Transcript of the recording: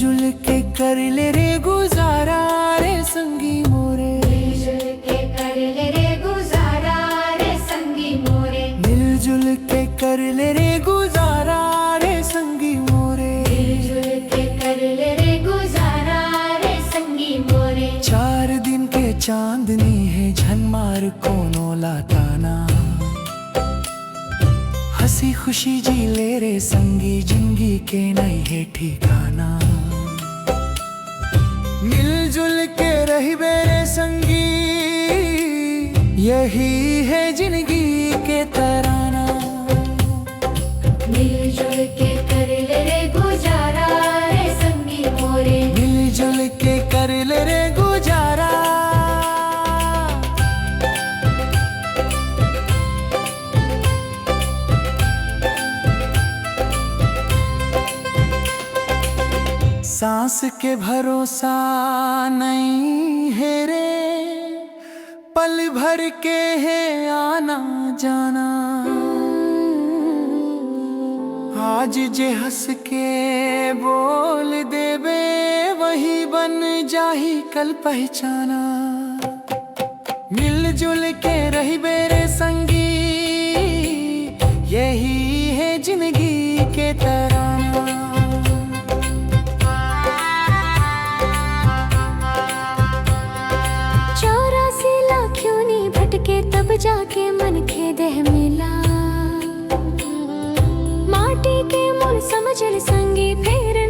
मिलजुल के कर ले रे गुजारा रे संगी मोरे, मिलजुल के कर ले रे गुजारा रे संगी मोरे, मिलजुल के कर ले रे गुजारा रे संगी मोरे, मिलजुल के कर ले रे गुजारा रे संगी मोरे। 4 दिन के चांदनी है झनमार कोनो लाताना, हंसी खुशी जी ले रे संगी जिंदगी के नहीं है ठिकाना। मिलजुल के रही बेरे संगी यही है जिंदगी के तराना, मिलजुल के कर ले रे गुजारा रे संगी मोरे, मिलजुल के कर ले रे गुजारा। सांस के भरोसा नहीं है रे, पल भर के है आना जाना। आज जे हंस के बोल देबे वही बन जाही कल पहचाना। मिलजुल के रही बेरे संगी यही है जिंदगी के तराना। 84 लाख क्यों नहीं भटके तब जाके मन के देह मिला, माटी के मूल समझ संगी फिर